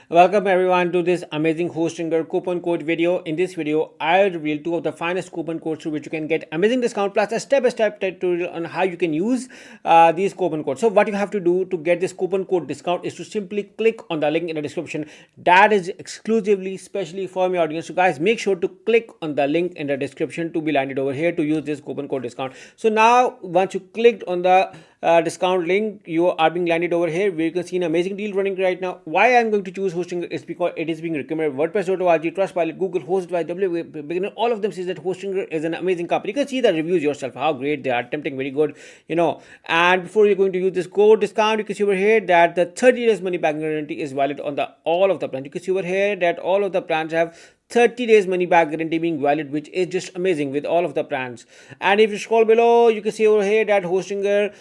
Welcome everyone to this amazing Hostinger coupon code video. In this video, I'll reveal two of the finest coupon codes through which you can get amazing discount plus a step-by-step tutorial on how you can use these coupon codes. So what you have to do to get this coupon code discount is to simply click on the link in the description. That is exclusively, specially for my audience. So guys, make sure to click on the link in the description to be landed over here to use this coupon code discount. So now once you clicked on the discount link, you are being landed over here where you can see an amazing deal running right now. Why I'm going to choose Hostinger is because it is being recommended WordPress.org, Trustpilot, Google, Host by Beginner. All of them says that Hostinger is an amazing company. You can see the reviews yourself, how great they are, tempting, very good, And before you're going to use this code discount, you can see over here that the 30 days money back guarantee is valid on all of the plans. You can see over here that all of the plans have 30 days money back guarantee being valid, which is just amazing with all of the plans. And if you scroll below, you can see over here that Hostinger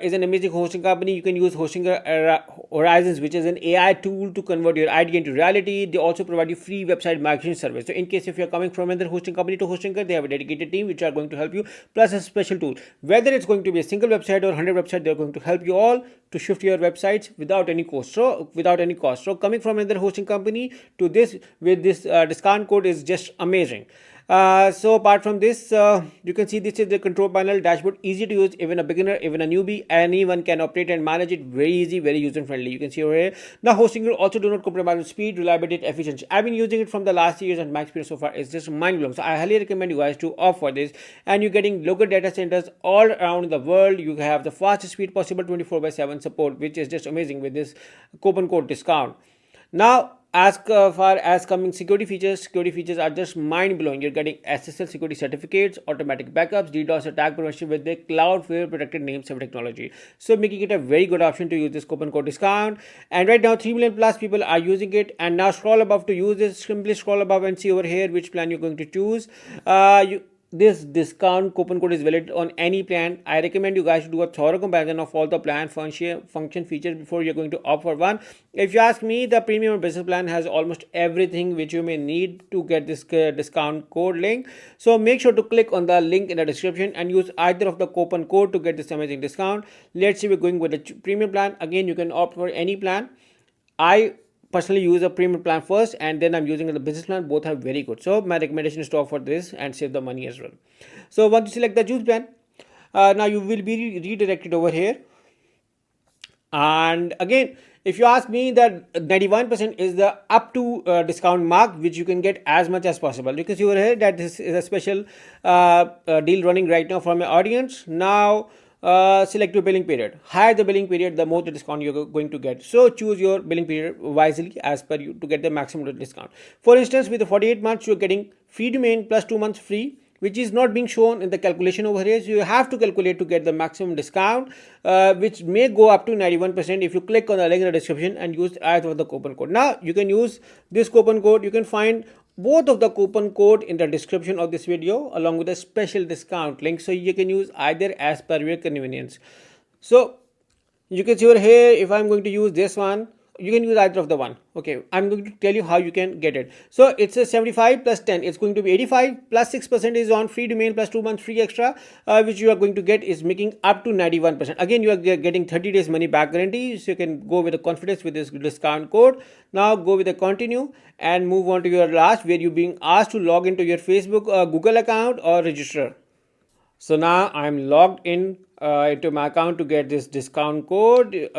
is an amazing hosting company. You can use Hostinger Horizons, which is an AI tool to convert your idea into reality. They also provide you free website marketing service. So in case if you're coming from another hosting company to Hostinger, they have a dedicated team which are going to help you, plus a special tool. Whether it's going to be a single website or 100 websites, they're going to help you all to shift your websites without any cost. So coming from another hosting company to this with this discount code is just amazing. So apart from this, you can see this is the control panel dashboard, easy to use. Even a beginner, even a newbie, anyone can operate and manage it. Very easy, very user friendly. You can see over here. Now Hostinger also do not compromise on speed, reliability, efficiency. I've been using it from the last years and my experience so far is just mind blowing. So I highly recommend you guys to opt for this. And you're getting local data centers all around the world. You have the fastest speed possible, 24/7 support, which is just amazing with this coupon code discount. Now, as far as coming security features are just mind-blowing. You're getting SSL security certificates, automatic backups, DDoS attack prevention with the Cloudflare protected name server technology. So making it a very good option to use this coupon code discount. And right now 3 million plus people are using it. And now scroll above to use this. Simply scroll above and see over here which plan you're going to choose. This discount coupon code is valid on any plan. I recommend you guys to do a thorough comparison of all the plan function features before you're going to opt for one. If you ask me, the premium or business plan has almost everything which you may need to get this discount code link. So make sure to click on the link in the description and use either of the coupon code to get this amazing discount. Let's say we're going with the premium plan. Again, you can opt for any plan. I personally use a premium plan first and then I'm using the business plan. Both are very good. So my recommendation is to opt for this and save the money as well. So once you select the juice plan, now you will be redirected over here. And again, if you ask me, that 91% is the up to discount mark, which you can get as much as possible. You can see over here that this is a special deal running right now for my audience. Now select your billing period. Higher the billing period, the more the discount you're going to get. So choose your billing period wisely as per you to get the maximum discount. For instance, with the 48 months, you're getting free domain plus 2 months free, which is not being shown in the calculation over here. So you have to calculate to get the maximum discount, which may go up to 91% if you click on the link in the description and use either of the coupon code. Now you can use this coupon code. You can find both of the coupon code in the description of this video along with a special discount link. So you can use either as per your convenience. So you can see over here, if I'm going to use this one, you can use either of the one. Okay, I'm going to tell you how you can get it. So it's a 75 plus 10. It's going to be 85 plus 6% is on free domain plus 2 months free extra, which you are going to get is making up to 91%. Again, you are getting 30 days money back guarantee. So you can go with the confidence with this discount code. Now go with the continue and move on to your last, where you're being asked to log into your Facebook Google account or register. So now I'm logged in into my account to get this discount code,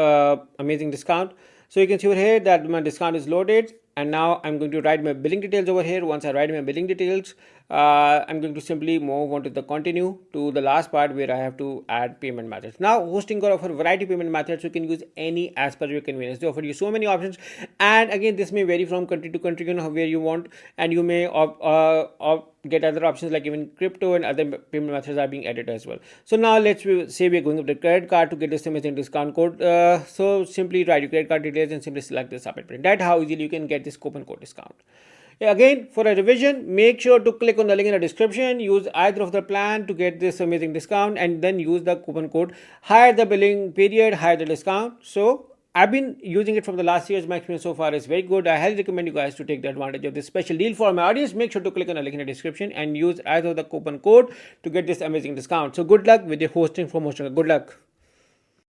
amazing discount. So you can see over here that my discount is loaded, and now I'm going to write my billing details over here. Once I write my billing details, I'm going to simply move on to the continue to the last part where I have to add payment methods. Now Hostinger offer variety of payment methods. You can use any as per your convenience. They offer you so many options, and again this may vary from country to country, where you want, and you may get other options like even crypto and other payment methods are being added as well. So now let's say we're going with the credit card to get this amazing discount code. So simply write your credit card details and simply select the submit button. That's how easily you can get this coupon code discount. Again, for a revision, make sure to click on the link in the description, use either of the plan to get this amazing discount, and then use the coupon code. Higher the billing period, higher the discount. So I've been using it from the last year's. My experience so far is very good. I highly recommend you guys to take the advantage of this special deal for my audience. Make sure to click on the link in the description and use either the coupon code to get this amazing discount. So good luck with your hosting from Hostinger. Good luck.